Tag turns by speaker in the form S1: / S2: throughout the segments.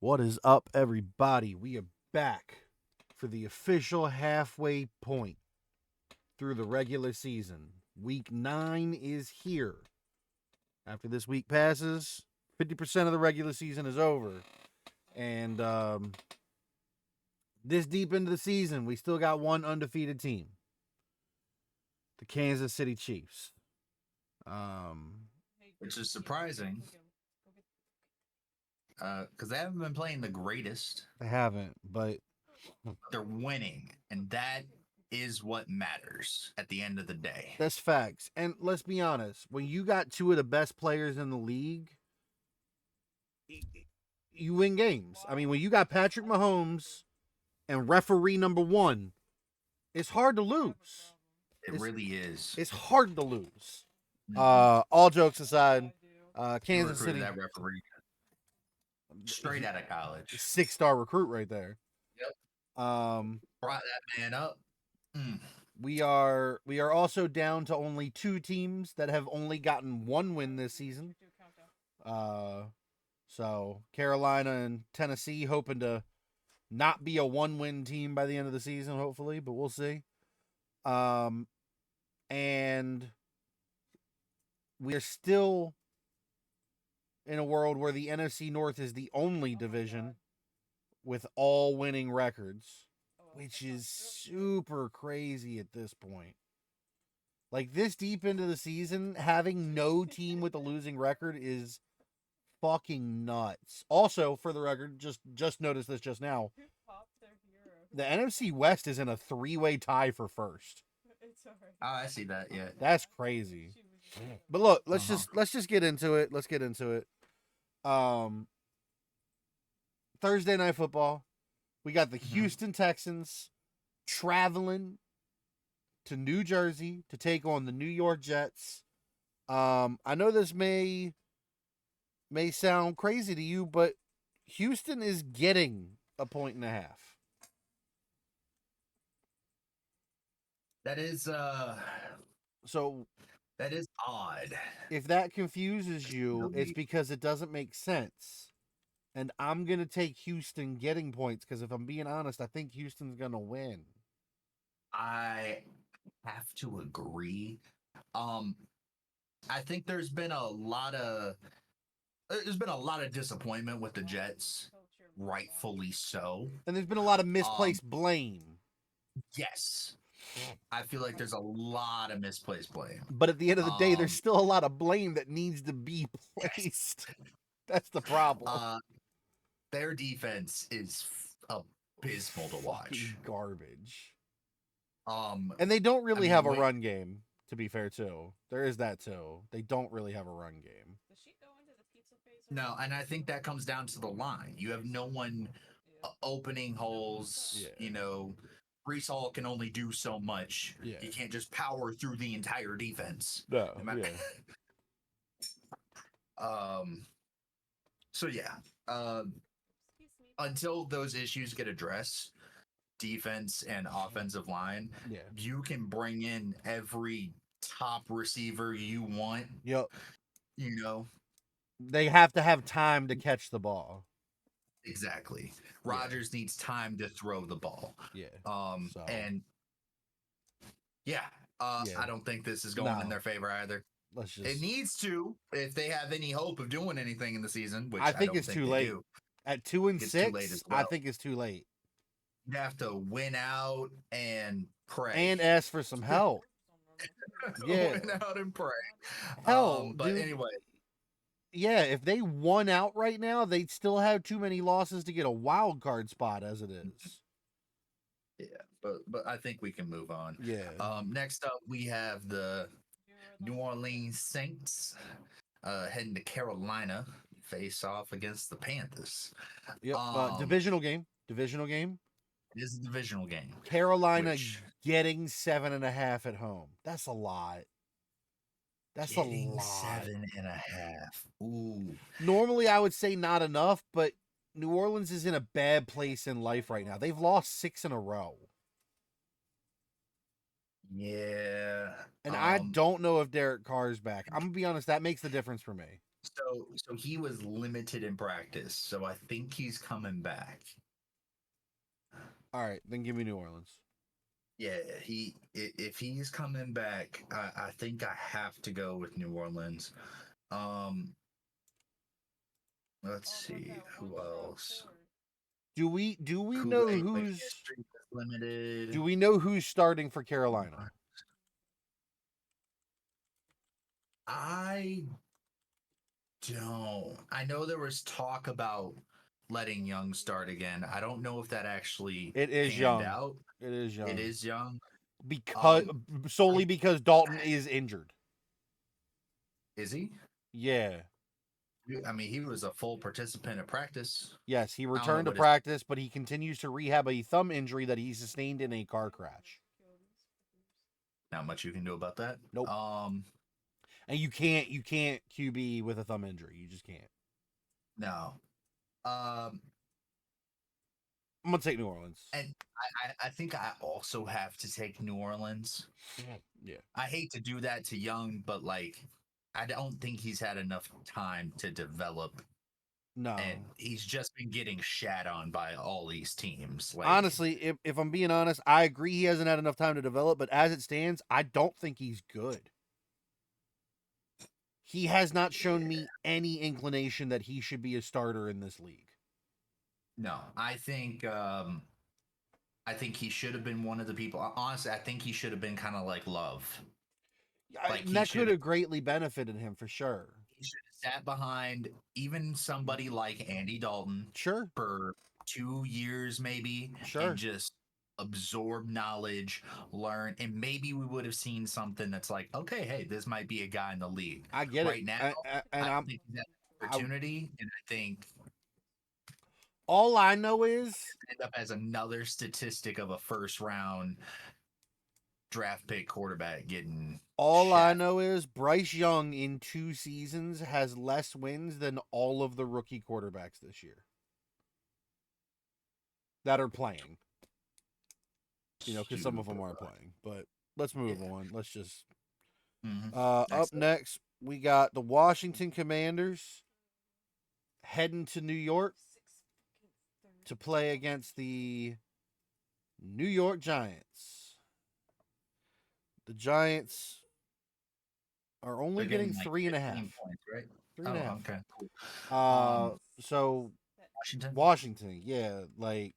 S1: What is up, everybody? We are back for the official halfway point through the regular season. Week 9 is here. After this week passes, 50% of the regular season is over. And this deep into the season, we still got one undefeated team, the Kansas City Chiefs.
S2: Which is surprising because they haven't been playing the greatest.
S1: They haven't, but
S2: they're winning, and that is what matters at the end of the day.
S1: That's facts. And let's be honest, when you got two of the best players in the league, you win games. I mean, when you got Patrick Mahomes and referee number one, it's hard to lose.
S2: It really is.
S1: It's hard to lose. All jokes aside, Kansas City.
S2: That referee straight out of college.
S1: 6-star recruit right there.
S2: Yep. Brought that man up.
S1: We are also down to only two teams that have only gotten one win this season. So Carolina and Tennessee hoping to not be a one-win team by the end of the season, hopefully, but we'll see. And we are still in a world where the NFC North is the only division with all winning records, which is super crazy at this point. Like, this deep into the season, having no team with a losing record is fucking nuts. Also, for the record, just noticed this just now. The NFC West is in a 3-way tie for first.
S2: Oh, I see that. Yeah,
S1: that's crazy. But look, let's just get into it. Let's get into it. Thursday Night Football. We got the Houston Texans traveling to New Jersey to take on the New York Jets. I know this may sound crazy to you, but Houston is getting a 1.5.
S2: That is
S1: so
S2: that is odd.
S1: If that confuses you, it's because it doesn't make sense. And I'm going to take Houston getting points because if I'm being honest, I think Houston's going to win.
S2: I have to agree. I think there's been a lot of disappointment with the Jets, rightfully so.
S1: And there's been a lot of misplaced blame.
S2: Yes. I feel like there's a lot of misplaced blame.
S1: But at the end of the day, there's still a lot of blame that needs to be placed. That's the problem.
S2: Their defense is abysmal to watch.
S1: Garbage.
S2: And
S1: they don't really have a run game, to be fair, too. There is that, too. They don't really have a run game.
S3: Does she go into the pizza phase?
S2: No, and I think that comes down to the line. You have no one opening holes, you know. Brees Hall can only do so much.
S1: Yeah.
S2: You can't just power through the entire defense.
S1: No.
S2: So yeah. Until those issues get addressed, defense and offensive line, you can bring in every top receiver you want.
S1: Yep.
S2: You know,
S1: they have to have time to catch the ball.
S2: Exactly. Rodgers needs time to throw the ball.
S1: Yeah.
S2: And I don't think this is going in their favor either. It needs to, if they have any hope of doing anything in the season, which I think it's too late.
S1: At 2-6, I think it's too late.
S2: You have to win out and pray.
S1: And ask for some help.
S2: Win out and pray.
S1: Hell,
S2: but anyway.
S1: Yeah, if they won out right now, they'd still have too many losses to get a wild card spot as it is.
S2: Yeah, but I think we can move on.
S1: Yeah.
S2: Next up, we have the New Orleans Saints heading to Carolina, face off against the Panthers.
S1: Yep. Divisional game.
S2: It is a divisional game.
S1: Carolina getting 7.5 at home. That's a lot. That's
S2: getting
S1: a lot.
S2: 7.5. Ooh.
S1: Normally, I would say not enough, but New Orleans is in a bad place in life right now. They've lost 6 in a row.
S2: Yeah.
S1: And I don't know if Derek Carr's back. I'm going to be honest, that makes the difference for me.
S2: So he was limited in practice. So I think he's coming back.
S1: All right, then give me New Orleans.
S2: Yeah, if he's coming back, I think I have to go with New Orleans. Let's see who else.
S1: Do we know
S2: Kool-Aid
S1: who's
S2: history is limited.
S1: do we know who's starting for Carolina?
S2: I don't. I know there was talk about letting Young start again. I don't know if that actually
S1: It is
S2: panned
S1: young.
S2: out.
S1: It is young.
S2: It is Young.
S1: Because solely because Dalton is injured.
S2: Is he?
S1: Yeah.
S2: I mean, he was a full participant at practice.
S1: Yes, he returned to practice, but he continues to rehab a thumb injury that he sustained in a car crash.
S2: Not much you can do about that.
S1: Nope. And you can't QB with a thumb injury. You just can't.
S2: No.
S1: I'm gonna take New Orleans.
S2: And I think I also have to take New Orleans.
S1: Yeah.
S2: I hate to do that to Young, but like I don't think he's had enough time to develop.
S1: No.
S2: And he's just been getting shat on by all these teams. Like,
S1: honestly, if I'm being honest, I agree he hasn't had enough time to develop, but as it stands, I don't think he's good. He has not shown me any inclination that he should be a starter in this league.
S2: No, I think he should have been one of the people. Honestly, I think he should have been kind of like Love.
S1: Like that could have greatly benefited him for sure.
S2: He should have sat behind even somebody like Andy Dalton,
S1: sure,
S2: for 2 years maybe,
S1: sure,
S2: and just absorb knowledge, learn, and maybe we would have seen something that's like, okay, hey, this might be a guy in the league.
S1: I get
S2: right
S1: it.
S2: Now,
S1: and
S2: I think that opportunity, and I think
S1: all I know is
S2: end up as another statistic of a first round draft pick quarterback getting.
S1: All I know is Bryce Young in 2 seasons has less wins than all of the rookie quarterbacks this year that are playing. You know, because some of them aren't playing. But let's move on. Let's just. Up next, we got the Washington Commanders heading to New York to play against the New York Giants. The Giants are only getting like 3.5
S2: points, right?
S1: 3.5.
S2: Okay,
S1: cool. So Washington, yeah, like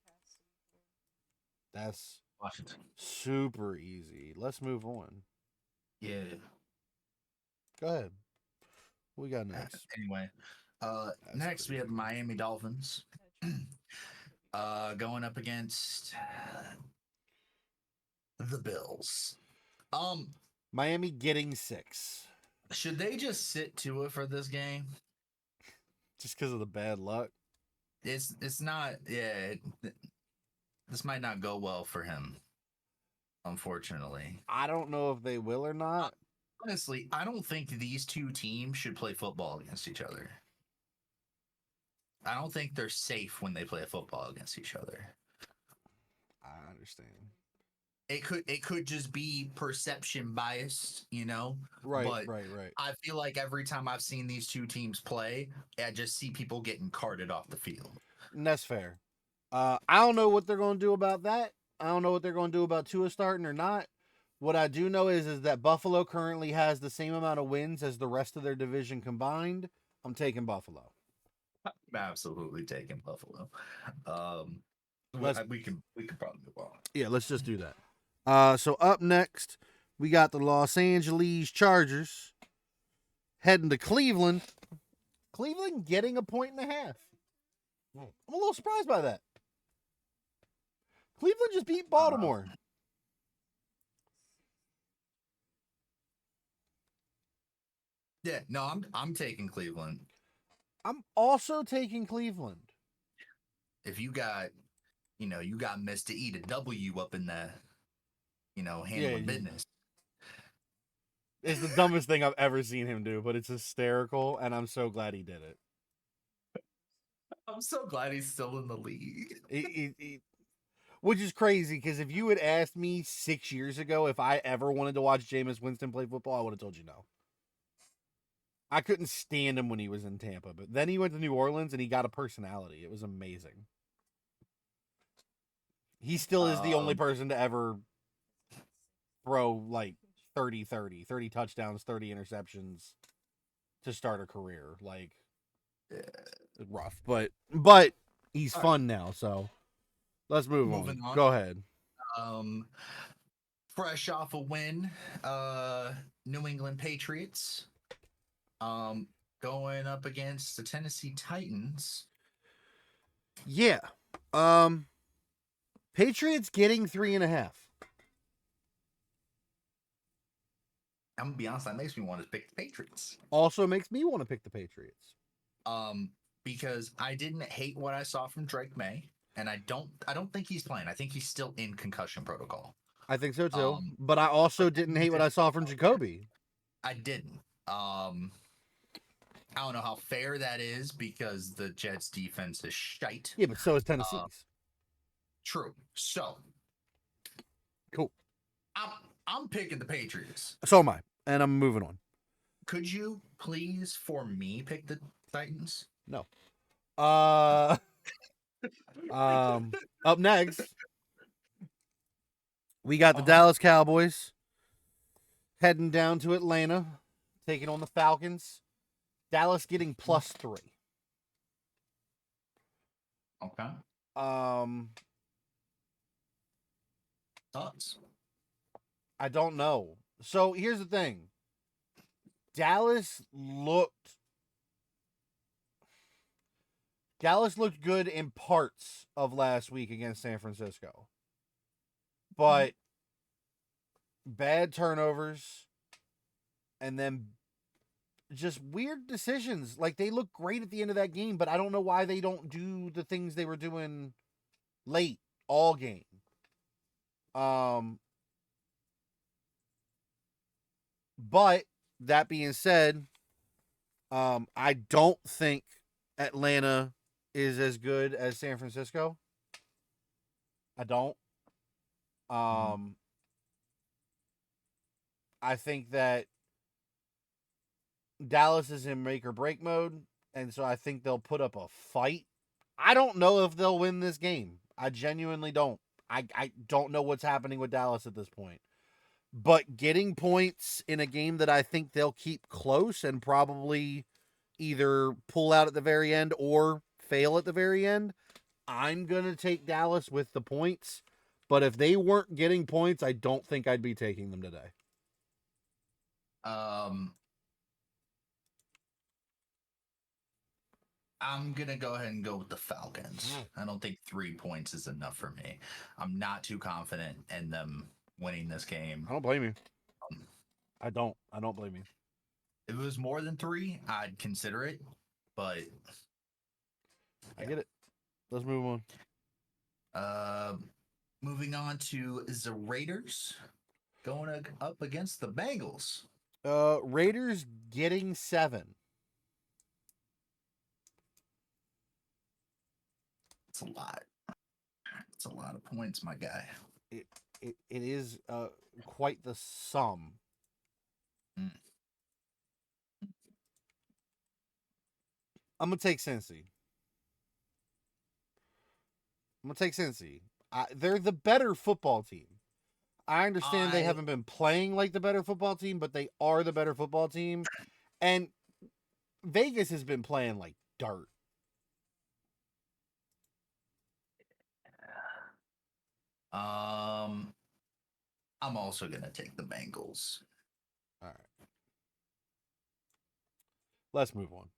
S1: that's
S2: Washington.
S1: Super easy. Let's move on.
S2: Yeah.
S1: Go ahead. What we got next?
S2: Anyway, next we have Miami Dolphins going up against the Bills.
S1: Miami getting 6.
S2: Should they just sit Tua for this game?
S1: Just because of the bad luck?
S2: It's not. Yeah, this might not go well for him. Unfortunately,
S1: I don't know if they will or not.
S2: Honestly, I don't think these two teams should play football against each other. I don't think they're safe when they play football against each other.
S1: I understand.
S2: It could just be perception bias, you know?
S1: Right,
S2: but
S1: right.
S2: I feel like every time I've seen these two teams play, I just see people getting carted off the field.
S1: And that's fair. I don't know what they're going to do about that. I don't know what they're going to do about Tua starting or not. What I do know is that Buffalo currently has the same amount of wins as the rest of their division combined. I'm taking Buffalo.
S2: I'm absolutely taking Buffalo. We can probably move on.
S1: Yeah, let's just do that. So up next, we got the Los Angeles Chargers heading to Cleveland. Cleveland getting 1.5 points. I'm a little surprised by that. Cleveland just beat Baltimore.
S2: Yeah, no, I'm taking Cleveland.
S1: I'm also taking Cleveland.
S2: If you got Mr. E to W up in there, handling business.
S1: It's the dumbest thing I've ever seen him do, but it's hysterical, and I'm so glad he did it.
S2: I'm so glad he's still in the league.
S1: Which is crazy, because if you had asked me 6 years ago if I ever wanted to watch Jameis Winston play football, I would have told you no. I couldn't stand him when he was in Tampa, but then he went to New Orleans and he got a personality. It was amazing. He still is the only person to ever throw like 30 touchdowns, 30 interceptions to start a career. Like, rough, but he's fun now, so let's moving on. Go ahead.
S2: Fresh off a win, New England Patriots going up against the Tennessee Titans.
S1: Yeah. Patriots getting 3.5.
S2: I'm gonna be honest, that makes me want to pick the Patriots.
S1: Also makes me want to pick the Patriots.
S2: Because I didn't hate what I saw from Drake May, and I don't think he's playing. I think he's still in concussion protocol.
S1: I think so too. But I also didn't hate what I saw from Jacoby.
S2: I didn't. I don't know how fair that is because the Jets defense is shite.
S1: Yeah, but so is Tennessee's.
S2: True. So
S1: cool.
S2: I'm picking the Patriots.
S1: So am I, and I'm moving on.
S2: Could you please, for me, pick the Titans?
S1: No. Up next, we got the Dallas Cowboys heading down to Atlanta, taking on the Falcons. Dallas getting +3.
S2: Okay. Thoughts?
S1: I don't know. So here's the thing. Dallas looked good in parts of last week against San Francisco. But bad turnovers and then just weird decisions. Like, they look great at the end of that game, but I don't know why they don't do the things they were doing late all game. But that being said, I don't think Atlanta is as good as San Francisco. I don't. I think that Dallas is in make or break mode, and so I think they'll put up a fight. I don't know if they'll win this game. I genuinely don't. I don't know what's happening with Dallas at this point. But getting points in a game that I think they'll keep close and probably either pull out at the very end or fail at the very end, I'm going to take Dallas with the points. But if they weren't getting points, I don't think I'd be taking them today.
S2: I'm going to go ahead and go with the Falcons. I don't think 3 points is enough for me. I'm not too confident in them winning this game.
S1: I don't blame you. I don't blame you.
S2: If it was more than 3, I'd consider it, but
S1: I get it. Let's move
S2: on. Moving on to the Raiders going up against the Bengals.
S1: Raiders getting 7.
S2: It's a lot. It's a lot of points, my guy.
S1: It is quite the sum. I'm gonna take Cincy. They're the better football team. I understand they haven't been playing like the better football team, but they are the better football team. And Vegas has been playing like dirt.
S2: I'm also going to take the Bengals.
S1: All right. Let's move on.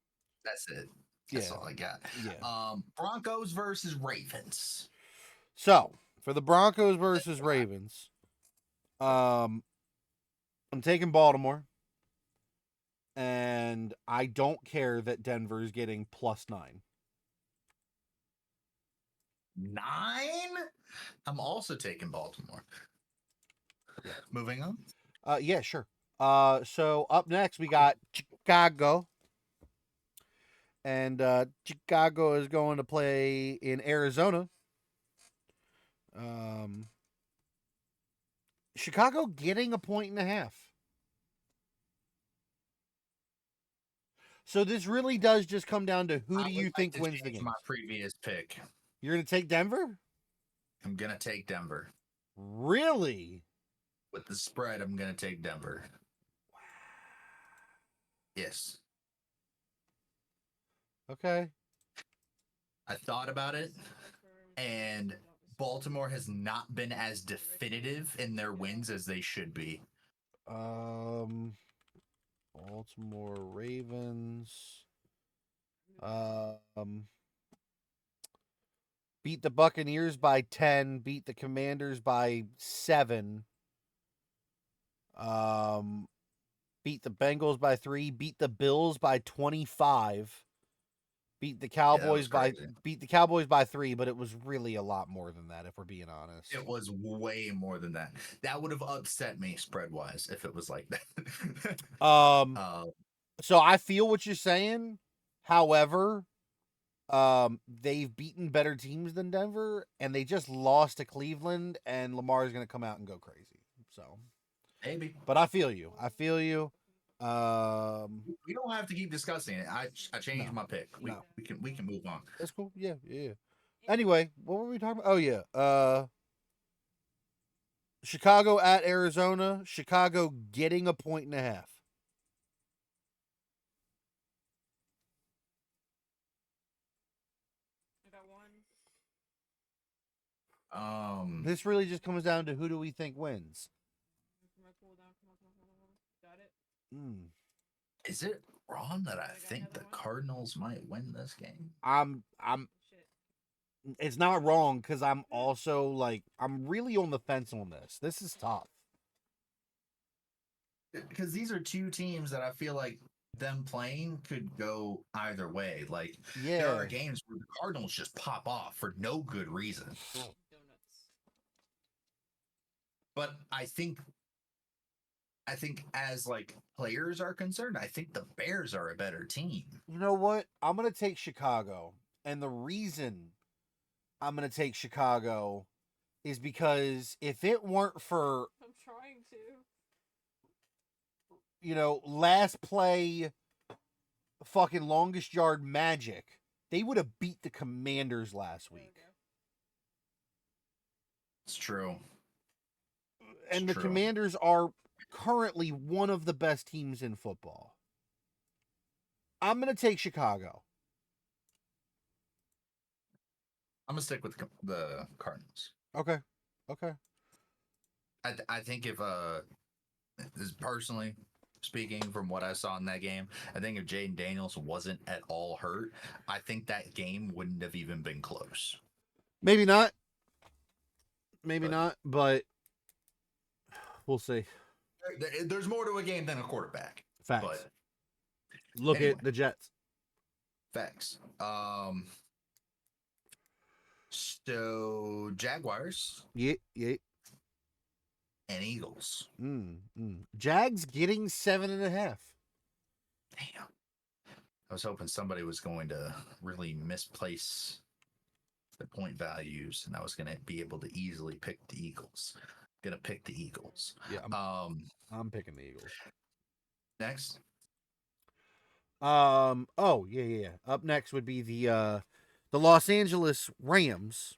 S2: That's it. That's all I got.
S1: Yeah.
S2: Broncos versus Ravens.
S1: So, for the Broncos versus Ravens, I'm taking Baltimore. And I don't care that Denver's getting +9.
S2: 9? I'm also taking Baltimore. Yeah. Moving on.
S1: Yeah, sure. So up next we got Chicago. And Chicago is going to play in Arizona. Chicago getting 1.5 points. So this really does just come down to who
S2: I
S1: do
S2: would
S1: you
S2: like
S1: think
S2: to
S1: wins the
S2: change
S1: game?
S2: my previous pick.
S1: You're going to take Denver?
S2: I'm gonna take Denver.
S1: Really?
S2: With the spread, I'm gonna take Denver. Yes.
S1: Okay.
S2: I thought about it, and Baltimore has not been as definitive in their wins as they should be.
S1: Baltimore Ravens. Beat the Buccaneers by 10, beat the Commanders by 7. Beat the Bengals by 3, beat the Bills by 25. Beat the Cowboys by 3, but it was really a lot more than that if we're being honest.
S2: It was way more than that. That would have upset me spread wise if it was like that.
S1: So I feel what you're saying. However, they've beaten better teams than Denver, and they just lost to Cleveland, and Lamar is going to come out and go crazy. So
S2: maybe,
S1: but I feel you.
S2: We don't have to keep discussing it. I changed my pick. We can move on.
S1: That's cool. Yeah. Anyway, what were we talking about? Oh yeah. Chicago at Arizona. Chicago getting 1.5 points. This really just comes down to who do we think wins.
S3: Got it.
S2: Is it wrong that I think the Cardinals might win this game?
S1: It's not wrong because I'm also like I'm really on the fence on this. This is tough.
S2: Because these are two teams that I feel like them playing could go either way. Like there are games where the Cardinals just pop off for no good reason. But I think as like players are concerned, I think the Bears are a better team.
S1: You know what? I'm gonna take Chicago, and the reason I'm gonna take Chicago is because if it weren't for
S3: I'm trying to,
S1: last play, fucking longest yard magic, they would have beat the Commanders last week.
S2: It's true.
S1: And the Commanders are currently one of the best teams in football. I'm going to take Chicago.
S2: I'm going to stick with the Cardinals.
S1: Okay.
S2: I think if personally speaking from what I saw in that game, I think if Jaden Daniels wasn't at all hurt, I think that game wouldn't have even been close.
S1: Maybe not, but we'll see.
S2: There's more to a game than a quarterback.
S1: Facts.
S2: But
S1: look at the Jets.
S2: Facts. So Jaguars.
S1: Yeah.
S2: And Eagles.
S1: Jags getting 7.5.
S2: Damn. I was hoping somebody was going to really misplace the point values, and I was going to be able to easily pick the Eagles. Gonna pick the Eagles.
S1: Yeah, I'm picking the Eagles.
S2: Next.
S1: Oh yeah. Up next would be the Los Angeles Rams.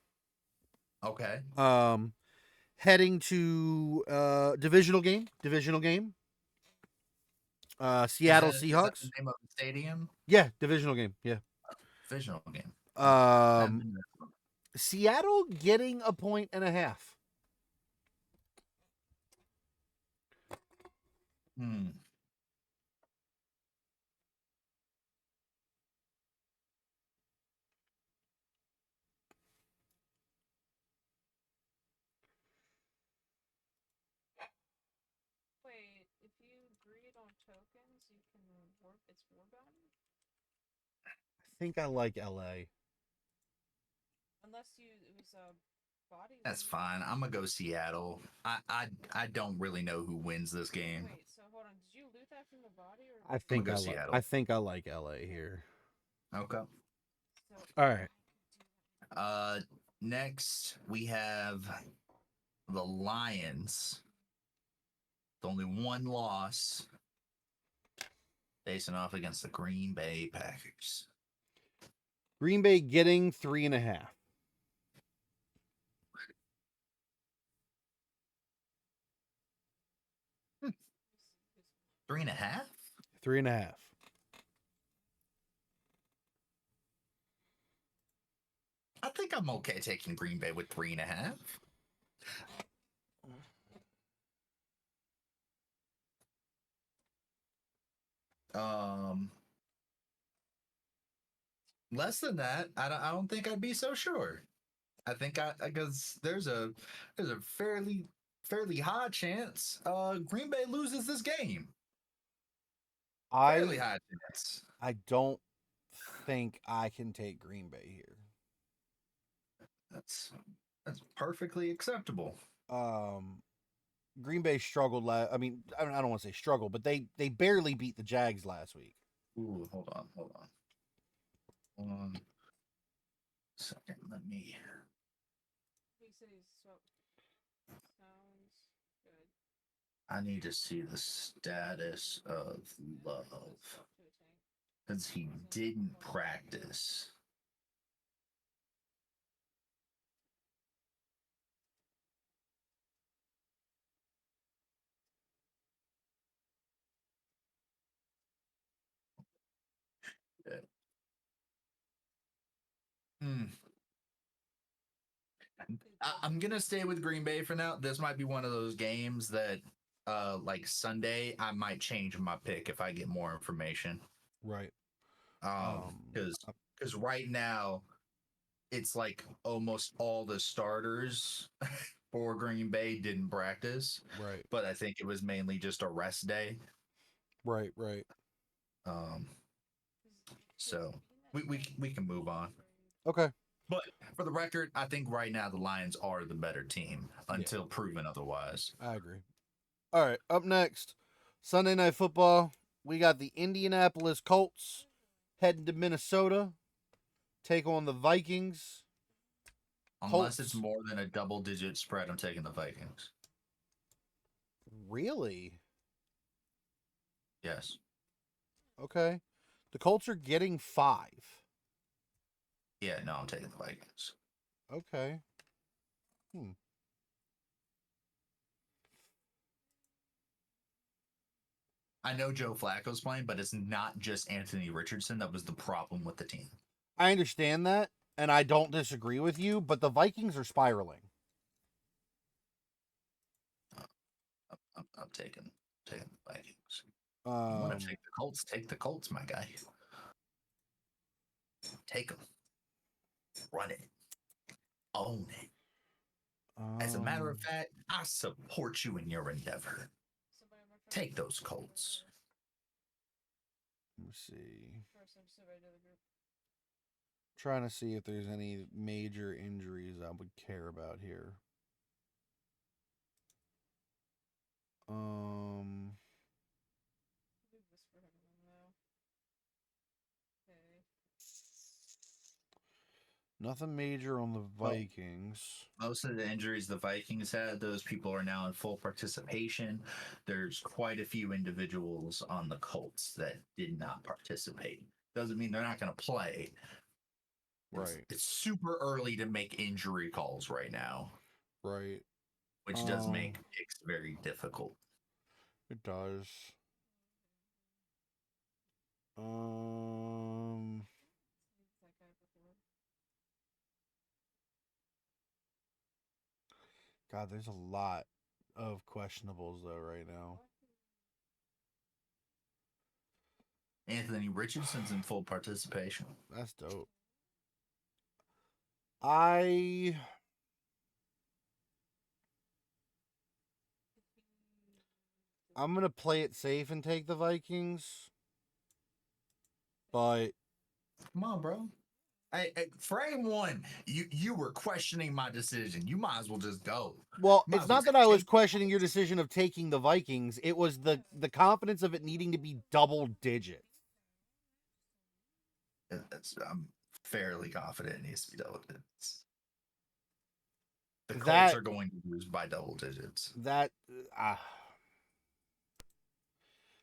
S2: Okay.
S1: Heading to divisional game. Seattle Seahawks.
S2: Is that the name of the stadium?
S1: Yeah, divisional game. Yeah.
S2: Divisional game.
S1: Seattle getting 1.5 points.
S3: Wait, if you greed on tokens, you can warp its war bounty?
S1: I think I like LA.
S3: Unless it was a body.
S2: That's fine. I'm gonna go Seattle. I don't really know who wins this game.
S3: Wait, so hold on. Did you loot that from the body or?
S1: I think I like LA here.
S2: Okay.
S1: All right.
S2: Next we have the Lions. With only one loss. facing off against the Green Bay Packers.
S1: Green Bay getting 3.5.
S2: 3.5?
S1: 3.5.
S2: I think I'm okay taking Green Bay with 3.5. Less than that, I don't think I'd be so sure. I think because there's a fairly high chance Green Bay loses this game. Fairly high chance.
S1: I don't think I can take Green Bay here.
S2: That's perfectly acceptable.
S1: Green Bay struggled. I don't want to say struggle, but they barely beat the Jags last week.
S2: Ooh, hold on. 1 second. Let me.
S3: Sounds good.
S2: I need to see the status of Love because he didn't practice. I'm gonna stay with Green Bay for now. This might be one of those games that, like Sunday, I might change my pick if I get more information.
S1: Right.
S2: Because right now, it's like almost all the starters for Green Bay didn't practice.
S1: Right.
S2: But I think it was mainly just a rest day.
S1: Right.
S2: So we can move on.
S1: Okay.
S2: But for the record, I think right now the Lions are the better team until proven otherwise.
S1: I agree. All right, up next, Sunday Night Football. We got the Indianapolis Colts heading to Minnesota, take on the Vikings.
S2: Unless it's more than a double-digit spread, I'm taking the Vikings.
S1: Really?
S2: Yes.
S1: Okay. The Colts are getting 5.
S2: Yeah, no, I'm taking the Vikings.
S1: Okay.
S2: I know Joe Flacco's playing, but it's not just Anthony Richardson that was the problem with the team.
S1: I understand that, and I don't disagree with you, but the Vikings are spiraling.
S2: I'm taking the Vikings. You want to take the Colts? Take the Colts, my guy. Take them. Run it. Own it. As a matter of fact, I support you in your endeavor. Take those Colts.
S1: Let me see. Trying to see if there's any major injuries I would care about here. Nothing major on the Vikings.
S2: Most of the injuries the Vikings had, those people are now in full participation. There's quite a few individuals on the Colts that did not participate. Doesn't mean they're not going to play.
S1: Right.
S2: It's super early to make injury calls right now.
S1: Right.
S2: Which does make picks very difficult.
S1: It does. God, there's a lot of questionables though right now.
S2: Anthony Richardson's in full participation.
S1: That's dope. I'm going to play it safe and take the Vikings. But
S2: come on, bro. Hey, frame one, you were questioning my decision. You might as well just go.
S1: Well, it's not that I was questioning your decision of taking the Vikings. It was the confidence of it needing to be double digits.
S2: I'm fairly confident it needs to be double digits. The Colts are going to lose by double digits.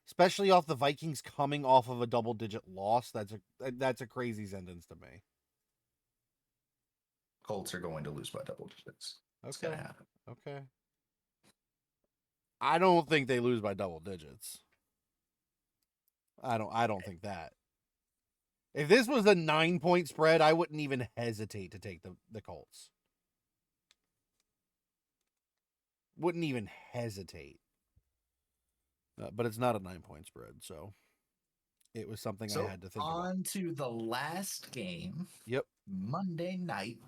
S1: especially off the Vikings coming off of a double-digit loss. That's a crazy sentence to me.
S2: Colts are going to lose by double digits. It's gonna happen.
S1: Okay. I don't think they lose by double digits. I don't think that. If this was a 9-point spread, I wouldn't even hesitate to take the Colts. Wouldn't even hesitate. But it's not a 9-point spread, so it was something I had to think about.
S2: On to the last game.
S1: Yep.
S2: Monday night,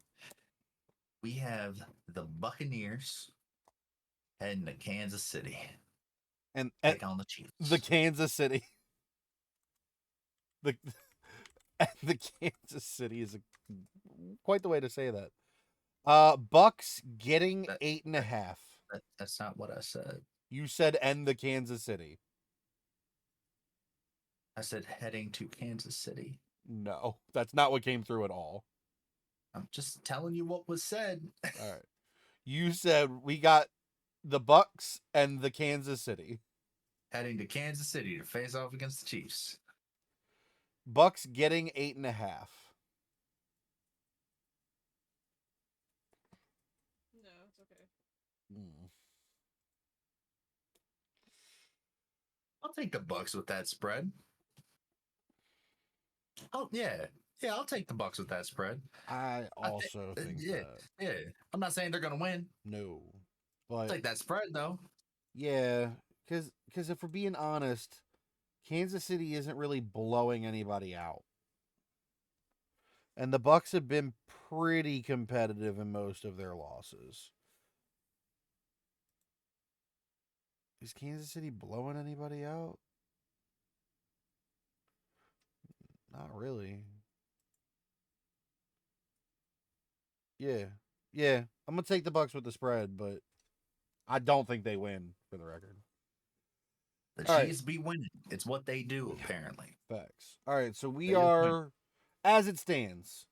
S2: we have the Buccaneers heading to Kansas City.
S1: And
S2: take on the Chiefs.
S1: The Kansas City. The Kansas City is quite the way to say that. Bucks getting 8.5.
S2: That's not what I said.
S1: You said and the Kansas City.
S2: I said heading to Kansas City.
S1: No, that's not what came through at all.
S2: I'm just telling you what was said.
S1: All right. You said we got the Bucks and the Kansas City.
S2: Heading to Kansas City to face off against the Chiefs.
S1: Bucks getting 8.5.
S3: No, it's okay.
S2: I'll take the Bucks with that spread. Oh yeah, I'll take the Bucks with that spread.
S1: I also think that.
S2: Yeah. I'm not saying they're gonna win.
S1: No, but
S2: I'll take that spread though.
S1: Yeah, because if we're being honest, Kansas City isn't really blowing anybody out, and the Bucks have been pretty competitive in most of their losses. Is Kansas City blowing anybody out? Not really. Yeah. I'm gonna take the Bucks with the spread, but I don't think they win, for the record.
S2: The Chiefs be winning. It's what they do, apparently.
S1: Facts. All right, so we are, as it stands,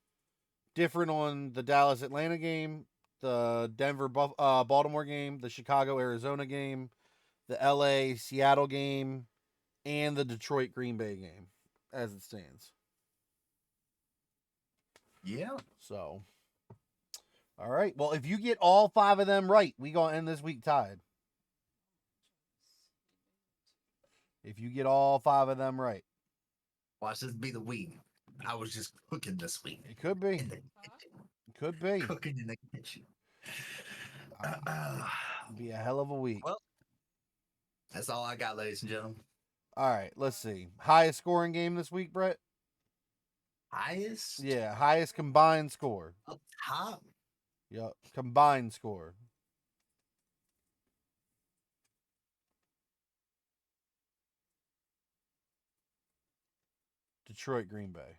S1: different on the Dallas-Atlanta game, the Denver-Baltimore game, the Chicago-Arizona game, the LA-Seattle game, and the Detroit-Green Bay game, as it stands.
S2: Yeah.
S1: So, all right. Well, if you get all 5 of them right, we gonna end this week tied. If you get all 5 of them right.
S2: Watch this be the week. I was just cooking this week.
S1: It could be. It could be.
S2: Cooking in the kitchen.
S1: It'd be a hell of a week.
S2: Well, that's all I got, ladies and gentlemen.
S1: All right, let's see. Highest scoring game this week, Brett?
S2: Highest?
S1: Yeah, highest combined score.
S2: Up top?
S1: Yep, combined score. Detroit, Green Bay.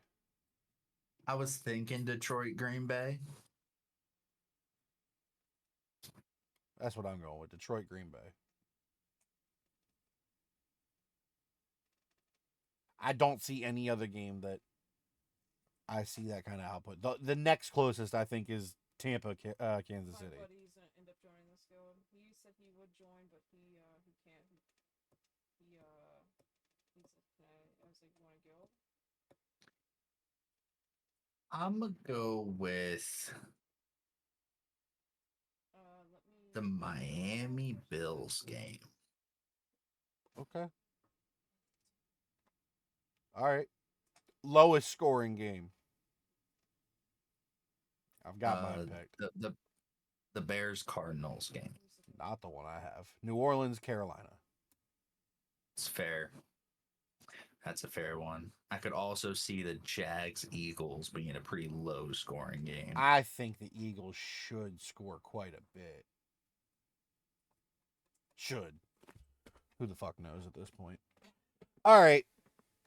S2: I was thinking Detroit, Green Bay.
S1: That's what I'm going with. Detroit, Green Bay. I don't see any other game that I see that kind of output. The next closest, I think, is Tampa, Kansas City.
S3: My buddy's gonna end up joining this guild. He said he would join, but he can't. He's like, I was like, you want a guild?
S2: I'm gonna go with the Miami Bills game.
S1: Okay. All right. Lowest scoring game. I've got mine picked.
S2: The Bears Cardinals game.
S1: Not the one I have. New Orleans, Carolina.
S2: It's fair. That's a fair one. I could also see the Jags Eagles being a pretty low scoring game.
S1: I think the Eagles should score quite a bit. Should. Who the fuck knows at this point? All right.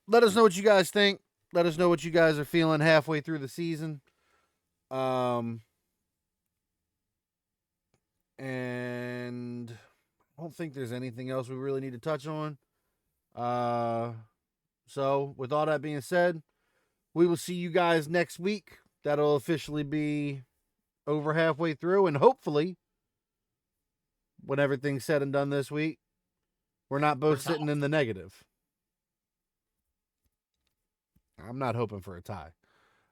S1: Let us know what you guys think. Let us know what you guys are feeling halfway through the season. And I don't think there's anything else we really need to touch on. So with all that being said, we will see you guys next week. That'll officially be over halfway through, and hopefully, when everything's said and done this week, we're not both sitting in the negative. I'm not hoping for a tie.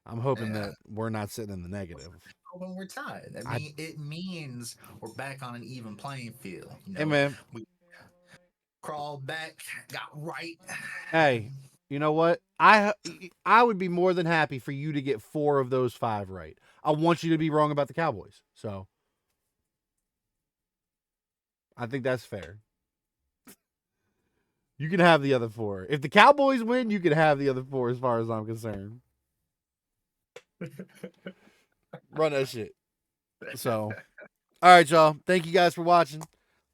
S1: I'm hoping that we're not sitting in the negative.
S2: When we're tied, I mean, it means we're back on an even playing field.
S1: Hey, man.
S2: We crawled back, got right.
S1: Hey, you know what? I would be more than happy for you to get 4 of those 5 right. I want you to be wrong about the Cowboys. So I think that's fair. You can have the other 4. If the Cowboys win, you can have the other 4 as far as I'm concerned. Run that shit. So, all right, y'all. Thank you guys for watching.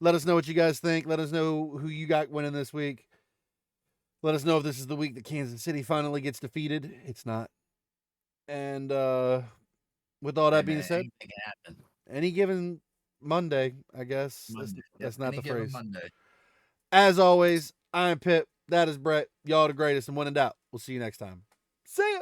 S1: Let us know what you guys think. Let us know who you got winning this week. Let us know if this is the week that Kansas City finally gets defeated. It's not. And with all that being said, any given Monday, I guess. That's not the phrase.
S2: Monday.
S1: As always, I'm Pip. That is Brett. Y'all the greatest. And when in doubt, we'll see you next time. See ya.